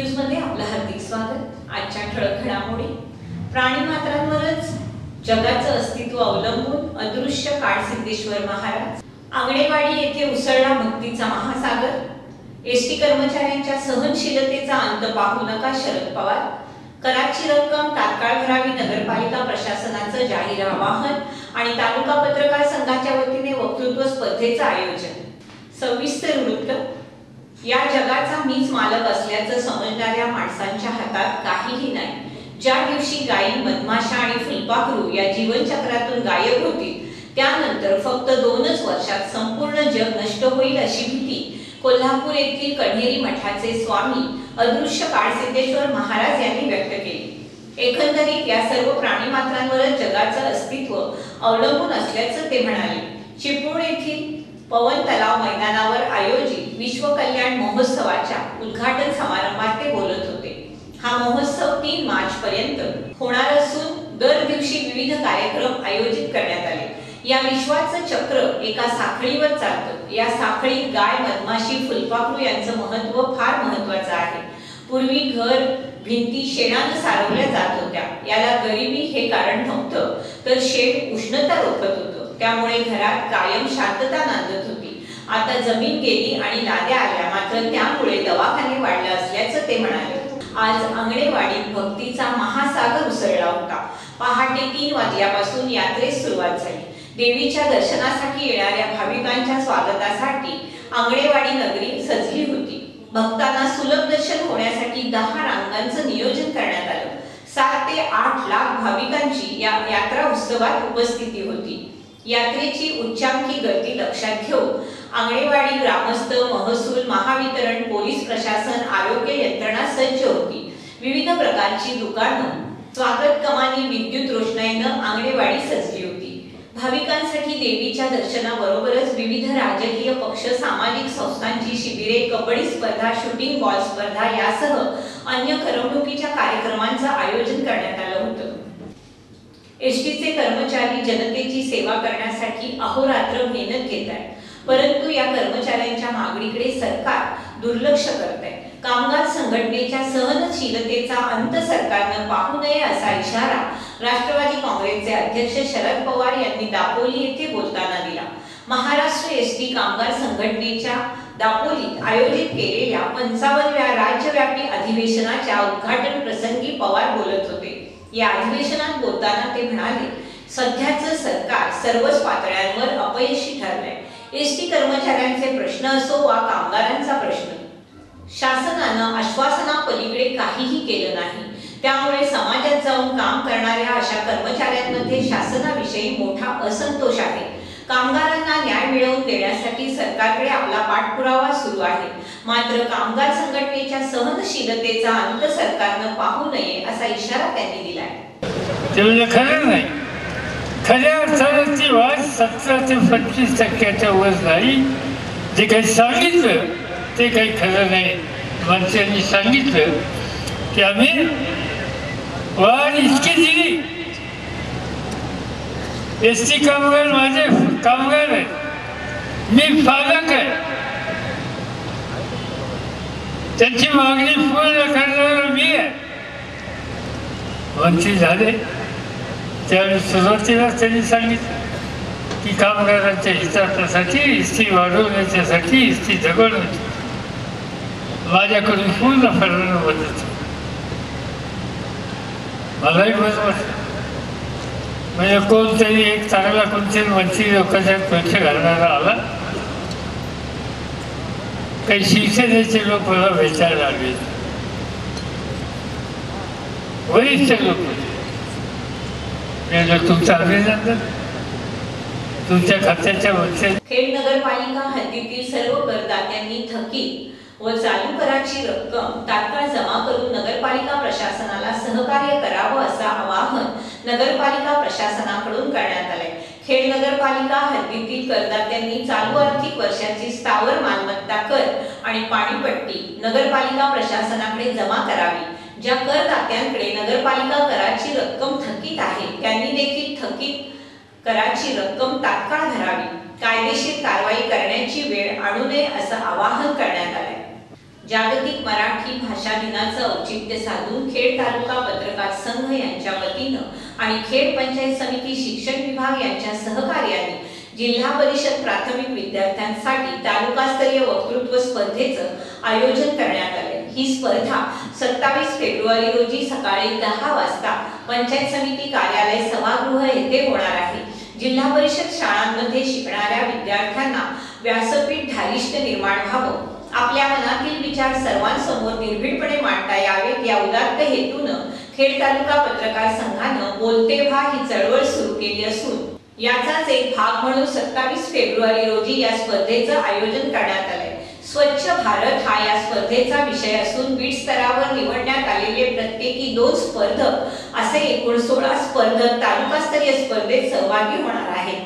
News मध्ये आपलं हार्दिक स्वागत। आजच्या ठळक घडामोडी। प्राणीमात्रांवरच जगाचं अस्तित्व अवलंबून अदृश्य काळसिद्धेश्वर महाराज। आंगणेवाडी येथे उसळला भक्तीचा महासागर। एसटी कर्मचाऱ्यांच्या सहनशीलतेचा अंत पाहू नका शरद पवार। कराची रक्कम तात्काळ भरावी नगरपालिका प्रशासनाचं जाहीर आवाहन आणि तालुका पत्रकार संघाच्या वतीने वक्तृत्व स्पर्धेचं आयोजन। सविस्तर वृत्त। या जगाचा मीच मालक असल्याचं समजणाऱ्या माणसांच्या हातात काहीही नाही। ज्या दिवशी गायी, मधमाशा आणि फुलपाखरू या जीवनचक्रातून गायब होतील त्यानंतर फक्त 2च वर्षात संपूर्ण जग नष्ट होईल अशी भीती कोल्हापूर येथील कण्हेरी मठाचे स्वामी अदृश्य काळसिद्धेश्वर महाराज यांनी व्यक्त केली। एकंदरीत या सर्व प्राणीमात्रांवरच जगाचं अस्तित्व अवलंबून असल्याचं ते म्हणाले। चिपळूण येथील पवन तलाव मैदानावर आयोजित विश्व कल्याण महोत्सवाच्या उद्घाटन समारंभात ते बोलत होते। हा महोत्सव 3 मार्च पर्यंत होणार असून दर दिवशी विविध कार्यक्रम आयोजित करण्यात आले। या विश्वाचं चक्र एका साखळीवर चालतं। या साखळीत गाय, मधमाशी, फुलपाखरू यांचं महत्त्व फार महत्त्वाचं आहे। पूर्वी घर, भिंती शेणानं सारवल्या जात होत्या। याला गरिबी हे कारण नव्हतं, तर शेण उष्णता रोखत होतं। त्यामुळे घरात कायम शांतता नांदत होती। आता जमीन गेली आणि लाद्या आल्या, मात्र त्यामुळे दवाखाने वाढले असल्याचं ते म्हणाले। आज आंगणेवाडीत भक्तीचा महासागर उसळला होता। पहाटे 3 वाजल्यापासून यात्रेस सुरुवात झाली। देवीच्या दर्शनासाठी येणाऱ्या भाविकांच्या स्वागतासाठी आंगणेवाडी नगरी सजली होती। भक्तांना सुलभ दर्शन होण्यासाठी 10 रांगांचं नियोजन करण्यात आलं। 7 ते 8 लाख भाविकांची या यात्रा उत्सवात उपस्थिती होती। यात्रेची उच्चांकी गर्दी लक्षात घेऊन आंगणेवाडी ग्रामस्थ, महसूल, महावितरण, पोलीस प्रशासन, आरोग्य यंत्रणा सज्ज होती। विविध प्रकारची दुकानं, स्वागत कमानी, विद्युत रोषणाईनं आंगणेवाडी सजली होती। भाविकांसाठी देवीच्या दर्शनाबरोबरच विविध राजकीय पक्ष, सामाजिक संस्थांची शिबिरे, कबड्डी स्पर्धा, शूटिंग बॉल स्पर्धा यासह अन्य करमणुकीच्या कार्यक्रमांचं आयोजन करण्यात आलं होतं। एसटीचे कर्मचारी जनतेची सेवा करण्यासाठी अहोरात्र मेहनत घेत आहेत, परंतु या कर्मचाऱ्यांच्या मागणीकडे सरकार दुर्लक्ष करत आहे। कामगार संघटनेच्या सहनशीलतेचा अंत सरकारनं पाहू नये असा इशारा राष्ट्रवादी काँग्रेसचे अध्यक्ष शरद पवार यांनी दापोली येथे बोलताना दिला। महाराष्ट्र एसटी कामगार संघटनेच्या दापोलीत आयोजित केलेल्या 55व्या राज्यव्यापी अधिवेशनाच्या उद्घाटन प्रसंगी पवार बोलत होते। या अधिवेशनात बोलताना ते म्हणाले, सध्याचं सरकार सर्वच पातळ्यांवर अपयशी ठरलंय। एसटी कर्मचाऱ्यांचे प्रश्न असो वा कामगारांचा प्रश्न, शासनानं आश्वासनापलीकडे काहीही केलं नाही। त्यामुळे समाजात जाऊन काम करणाऱ्या अशा कर्मचाऱ्यांमध्ये शासनाविषयी मोठा असंतोष आहे। कामगारांना न्याय मिळवून देण्यासाठी सरकारकडे आपला पाठपुरावा सुरू आहे, मात्र कामगार संघटनेच्या सहनशीलतेचा अंत सरकारनं पाहू नये असा इशारा त्यांनी दिलाय। ते खरं नाही। खऱ्या अर्थानं ती वाढ 17 ते 25% वर नाही। जे काही सांगितलं ते काही खरं नाही। मंत्र्यांनी सांगितलं की आम्ही वाढ इतकी दिली। एसटी कामगार माझे कामगार आहेत, मी पालक आहे, त्यांची मागणी पूर्ण करणारा मी आहे। मंत्री झाले त्यावेळी सुरुवातीला त्यांनी सांगितलं की कामगारांच्या हितासाठी, इस्त्री वाढवण्यासाठी, इस्त्री जगवण्याची माझ्याकडून पूर्ण फरक मदत। मलाही बरोबर म्हणजे कोणतरी एक चांगला कोणतरी मंत्री लोकांच्या पैसे घालणारा आला, काही शिवसेनेचे लोक मला भेटायला आले, वरिष्ठ लोक। तुमचं अभिनंदन, तुमच्या खात्याच्या वरच्या। खेड नगरपालिका हद्दीतील सर्व करदात्यांनी थकीत व चालू कराची रक्कम तात्काळ जमा करून नगरपालिका प्रशासनाला सहकार्य करावं असं आवाहन नगरपालिका प्रशासनाकडून करण्यात आले। खेड नगरपालिका हद्दीतील करदात्यांनी चालू आर्थिक वर्षाची स्थावर मालमत्ता कर आणि पाणीपट्टी नगरपालिका प्रशासनाकडे जमा करावी। ज्या करदात्यांकडे नगरपालिका कराची रक्कम थकीत आहे त्यांनी देखील थकीत कराची रक्कम तात्काळ भरावी। कायदेशीर कारवाई करण्याची वेळ आणू नये असं आवाहन करण्यात आले। जागतिक मराठी भाषा दिनाचं औचित्य साधून खेड तालुका पत्रकार संघ यांच्या वतीनं आणि खेड पंचायत समिती शिक्षण विभाग यांच्या सहकार्याने जिल्हा परिषद प्राथमिक विद्यार्थ्यांसाठी तालुकास्तरीय वक्तृत्व स्पर्धेचं आयोजन करण्यात आले। ही स्पर्धा 27 फेब्रुवारी रोजी सकाळी 10 वाजता पंचायत समिती कार्यालय सभागृह येथे होणार आहे। जिल्हा परिषद शाळांमध्ये शिकणाऱ्या विद्यार्थ्यांना व्यासपीठ धारिष्ट निर्माण व्हावं, आपल्या मनातील विचार सर्वांसमोर निर्भीडपणे मांडता यावेत या उदात्त हेतूनं खेड तालुका पत्रकार संघानं बोलते व्हा ही चळवळ सुरू केली असून याचाच एक भाग म्हणून 27 फेब्रुवारी रोजी या स्पर्धेचं आयोजन करण्यात आलंय। स्वच्छ भारत हा या स्पर्धेचा विषय असून बीट स्तरावर निवडण्यात आलेले प्रत्येकी 2 स्पर्धक असे एकूण 16 स्पर्धक तालुकास्तरीय स्पर्धेत सहभागी होणार आहेत।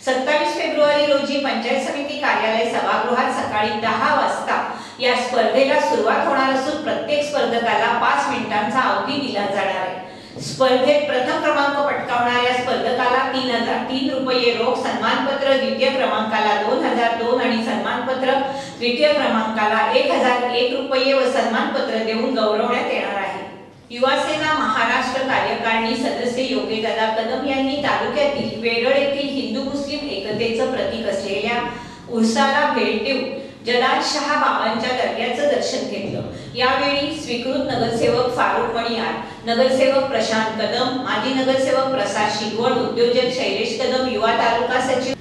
27 फेब्रुवारी रोजी पंचायत समिती कार्यालय सभागृहात सकाळी 10 वाजता या स्पर्धेला सुरुवात होणार असून प्रत्येक स्पर्धकाला 5 मिनिटांचा अवधी दिला जाणार आहे। स्पर्धेत प्रथम क्रमांक पटकावणाऱ्या स्पर्धकाला 3003 रुपये रोख सन्मानपत्र, द्वितीय क्रमांकाला 2002 आणि सन्मानपत्र, तृतीय क्रमांकाला 1001 रुपये व सन्मानपत्र देऊन गौरवण्यात येणार आहे। युवा सेना महाराष्ट्र कार्यकारिणी सदस्य योगेशदादा कदम यांनी तालुक्यातील वेरळ येथील हिंदू मुस्लिम एकतेचं प्रतीक असलेल्या उर्साला भेट देऊन जलालशाह बाबांच्या दर्ग्याचं दर्शन घेतलं। यावेळी स्वीकृत नगरसेवक फारुख मणियार, नगरसेवक प्रशांत कदम, माजी नगरसेवक प्रसाद शिगवण, उद्योजक शैलेश कदम, युवा तालुका सचिव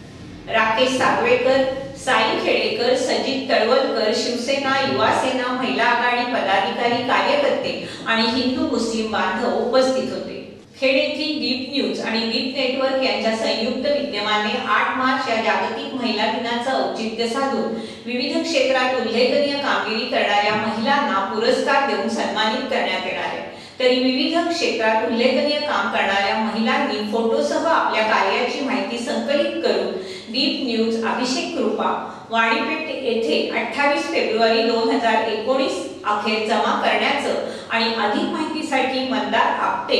राकेश सागवेकर, साई खेडेकर, सजित तळवलकर, शिवसेना, युवा सेना, महिला आघाडी पदाधिकारी, कार्यकर्ते आणि हिंदू मुस्लिम बांधव उपस्थित होते। खेड येथील दीप न्यूज आणि दीप नेटवर्क यांच्या संयुक्त विद्यमाने 8 मार्च या जागतिक महिला दिनाचं औचित्य साधून विविध क्षेत्रात उल्लेखनीय कामगिरी करणाऱ्या महिलांना पुरस्कार देऊन सन्मानित करण्यात येणार आहे। तरी विविध क्षेत्रात उल्लेखनीय काम करणाऱ्या महिलांनी फोटोसह आपल्या कार्याची माहिती संकलित करून दीप न्यूज अभिषेक कृपा वाणीपेठ येथे 28 फेब्रुवारी 2019 अखेर जमा करण्याचं आणि अधिक माहितीसाठी मंदार आपटे,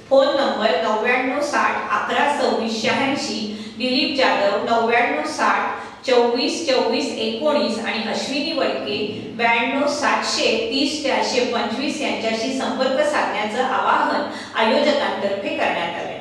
फोन नंबर 9960112686, दिलीप जाधव 9960242419 आणि अश्विनी वडके 92730425 यांच्याशी संपर्क साधण्याचं आवाहन आयोजकांतर्फे करण्यात आले।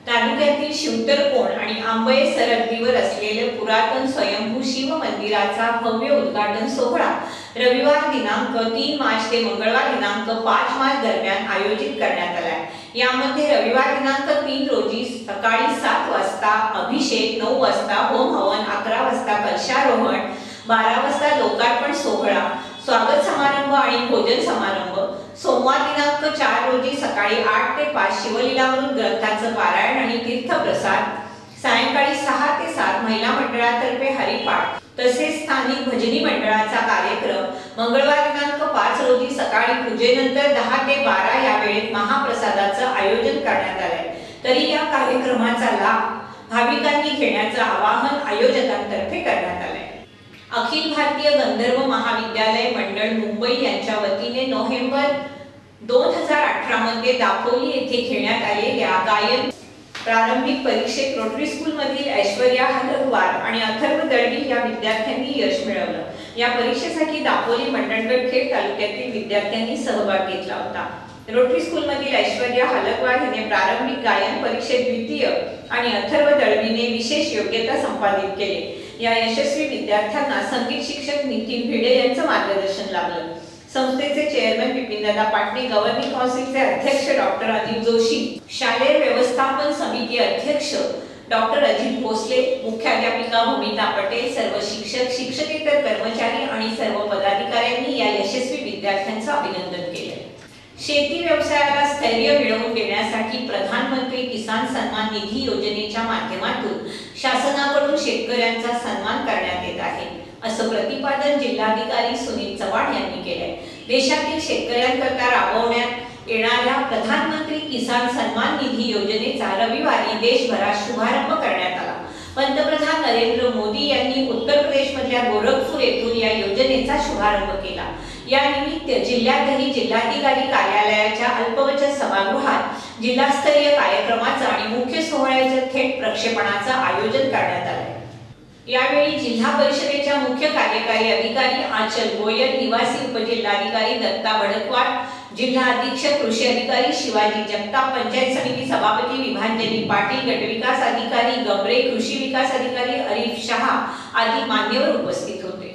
तालुक्यातील शिवतरकोण आणि आंबये सरहद्दीवर असलेले पुरातन स्वयंभू शिव मंदिराचा भव्य उद्घाटन सोहळा रविवार दिनांक 3 मार्च ते मंगळवार दिनांक 5 मार्च दरम्यान आयोजित करण्यात आला आहे। यामध्ये रविवार दिनांक 3 रोजी सकाळी 7 वाजता अभिषेक, 9 वाजता होम हवन, 11 वाजता कलशारोहण, 12 वाजता लोकार्पण सोहळा, स्वागत समारंभ आणि भोजन समारंभ, सोमवार दिनांक 4 रोजी सकाळी 8 ते 5 शिवलीलावरून ग्रंथाचं पारायण आणि तीर्थप्रसाद, सायंकाळी 6 ते 7 महिला मंडळातर्फे हरिपाठ तसेच स्थानिक भजनी मंडळाचा कार्यक्रम, मंगळवार दिनांक 5 रोजी सकाळी पूजेनंतर 10 ते 12 या वेळेत महाप्रसादाचं आयोजन करण्यात आलंय। तरी या कार्यक्रमाचा लाभ भाविकांनी घेण्याचं आवाहन आयोजकांतर्फे करण्यात आलंय। अखिल भारतीय गंधर्व महाविद्यालय मंडळ मुंबई यांच्या वतीने नोव्हेंबर 2018 मध्ये दापोली येथे घेण्यात आलेल्या गायन प्रारंभिक परीक्षेत रोटरी स्कूल मधील ऐश्वर्या हलगवार आणि अथर्व दळवी या विद्यार्थ्यांनी यश मिळवलं। या परीक्षेसाठी दापोली, मंडणगड, खेड तालुक्यातील विद्यार्थ्यांनी सहभाग घेतला होता। रोटरी स्कूल मधील ऐश्वर्या हलगवार हिने प्रारंभिक गायन परीक्षेत द्वितीय आणि अथर्व दळवीने विशेष योग्यता संपादित केली। या यशस्वी विद्यार्थ्यांना संगीत शिक्षक नितीन भिडे यांचं मार्गदर्शन लाभलं। संस्थेचे चेअरमन बिपिनदादा पाटणे, गव्हर्निंग काउन्सिलचे अध्यक्ष डॉक्टर अनिल जोशी, शालेय व्यवस्थापन समिती अध्यक्ष डॉक्टर अजित भोसले, मुख्याध्यापिका भूमिता पटेल, सर्व शिक्षक, शिक्षकेतर कर्मचारी आणि सर्व पदाधिकाऱ्यांनी या यशस्वी विद्यार्थ्यांचं अभिनंदन केले। शेती व्यवसायाला स्थैर्य मिळवून देण्यासाठी प्रधानमंत्री किसान सन्मान निधी योजनेच्या माध्यमातून शासनाकडून शेतकऱ्यांचा सन्मान करण्यात येत आहे, असं प्रतिपादन जिल्हाधिकारी सुनील चव्हाण यांनी केले। देशातील शेतकऱ्यांकरता राबवण्यात येणाऱ्या प्रधानमंत्री किसान सन्मान निधी योजनेचा रविवारी देशभरात शुभारंभ करण्यात आला। पंतप्रधान नरेंद्र मोदी यांनी उत्तर प्रदेशमधल्या गोरखपूर येथून या योजनेचा शुभारंभ केला। या निमित्त जिल्ह्यातही जिल्हाधिकारी कार्यालयाच्या अल्पवचन सभागृहात जिल्हास्तरीय कार्यक्रमाचं आणि मुख्य सोहळ्याच्या थेट प्रक्षेपणाचं आयोजन करण्यात आले। यावेळी जिल्हा परिषदेच्या मुख्य कार्यकारी अधिकारी आचल गोयल, निवासी उपजिल्हाधिकारी दत्ता भडकवाड, जिल्हा अधीक्षक कृषी अधिकारी शिवाजी जगताप, पंचायत समिती सभापती विभांजली पाटील, गटविकास अधिकारी गबरे, कृषी विकास अधिकारी अरिफ शहा आदी मान्यवर उपस्थित होते।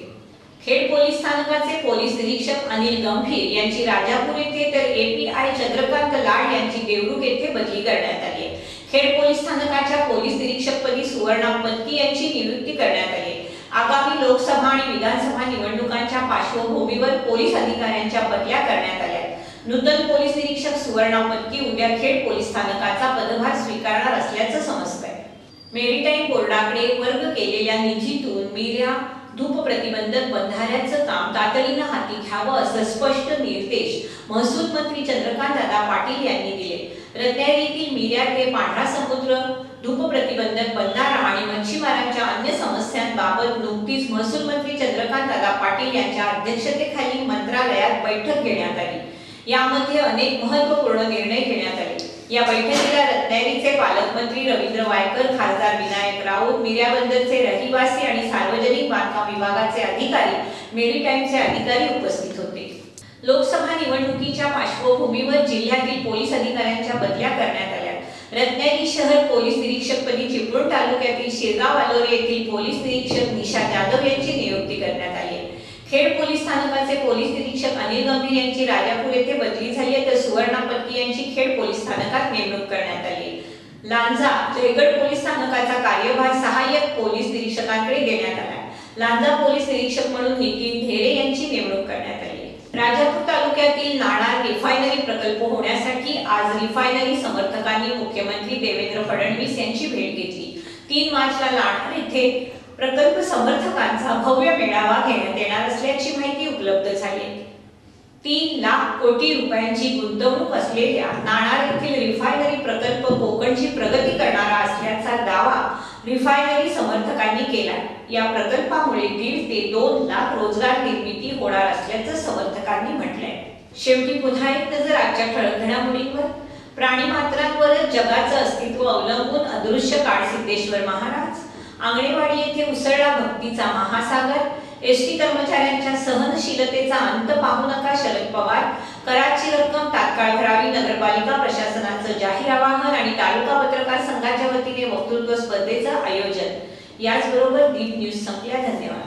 खेड पोलीस स्थानकाचे पोलीस निरीक्षक अनिल गंभीर यांची राजापूर येथे तर एपीआय चंद्रकांत लाड यांची देवरुख येथे बदली करण्यात आली आहे। खेड पोलीस स्थानकाच्या पोलीस निरीक्षकपदी सुवर्णा पत्की यांची नियुक्ती करण्यात आली आहे। आगामी लोकसभा आणि विधानसभा निवडणुकांच्या पार्श्वभूमीवर पोलीस अधिकाऱ्यांच्या बदल्या करण्यात आल्या आहेत। नूतन पोलीस निरीक्षक सुवर्णा पत्की उद्या खेड पोलीस स्थानकाचा पदभार स्वीकारणार असल्याचं समजतंय। मेरीटाईम बोर्डाकडे वर्ग केलेल्या निधीतून मिऱ्या धूप प्रतिबंधक बंधाऱ्याचं काम तातडीनं हाती घ्यावं असं स्पष्ट निर्देश महसूल मंत्री चंद्रकांत दादा पाटील यांनी दिले। रत्नागिरीतील मिऱ्या ते पांढरा समुद्र धूप प्रतिबंधक बंधारा आणि मच्छीमारांच्या अन्य समस्यांबाबत नुकतीच महसूल मंत्री चंद्रकांत दादा पाटील यांच्या अध्यक्षतेखाली मंत्रालयात बैठक घेण्यात आली। यामध्ये अनेक महत्त्वपूर्ण निर्णय घेण्यात आले। या बैठकीला रत्नागिरीचे पालकमंत्री रवींद्र वायकर, खासदार विनायक राऊत, मिऱ्या बंदरचे रहिवासी आणि सार्वजनिक बांधकाम विभागाचे अधिकारी, मेरीटाईमचे अधिकारी उपस्थित होते। लोकसभा निवडणुकीच्या पार्श्वभूमीवर जिल्ह्यातील पोलीस अधिकाऱ्यांच्या बदल्या करण्यात आल्या। रत्नागिरी शहर पोलीस निरीक्षकपदी चिपळूण तालुक्यातील शिरगाव आलोरे येथील पोलीस निरीक्षक निशा जाधव यांची नियुक्ती करण्यात आली आहे। खेड पोलीस स्थानकाचे पोलीस निरीक्षक अनिल गंभीर यांची राजापूर येथे बदली झाली आहे, तर सुवर्णा पत्की यांची खेड पोलीस स्थानकात नेमणूक करण्यात आली आहे। लांजा जयगड पोलीस स्थानकाचा कार्यभार सहाय्यक पोलीस निरीक्षकांकडे देण्यात आला आहे। लांजा पोलीस निरीक्षक म्हणून नितीन ढेरे यांची नेमणूक करण्यात आली आहे। राजापूर तालुक्यातील नाणार रिफायनरी प्रकल्प होण्यासाठी आज रिफायनरी समर्थकांनी मुख्यमंत्री देवेंद्र फडणवीस यांची भेट घेतली। 3 मार्चला नाणार येथे प्रकल्प समर्थकांचा भव्य मेळावा घेण्यात येणार असल्याची माहिती उपलब्ध झाली। 3 लाख कोटी रुपयांची गुंतवणूक असलेल्या नाणार येथील रिफायनरी प्रकल्प कोकणची प्रगती करणारा असल्याचा दावा रिफायनरी समर्थकांनी केला। या प्रकल्पामुळे 1.5 ते 2 लाख रोजगार निर्मिती होणार असल्याचं समर्थकांनी म्हटलंय। शेवटी पुन्हा एक नजर आजच्या ठळक घडामोडींवर। प्राणीमात्रांवरच जगाचं अस्तित्व अवलंबून अदृश्य काळसिद्धेश्वर महाराज, आंगणेवाडी येथे उसळला भक्तीचा महासागर, एसटी कर्मचाऱ्यांच्या सहनशीलतेचा अंत पाहू नका शरद पवार, कराची रक्कम तात्काळ भरावी नगरपालिका प्रशासनाचं जाहीर आवाहन आणि तालुका पत्रकार संघाच्या वतीने वक्तृत्व स्पर्धेचं आयोजन। याचबरोबर दीप न्यूज संपल्या। धन्यवाद।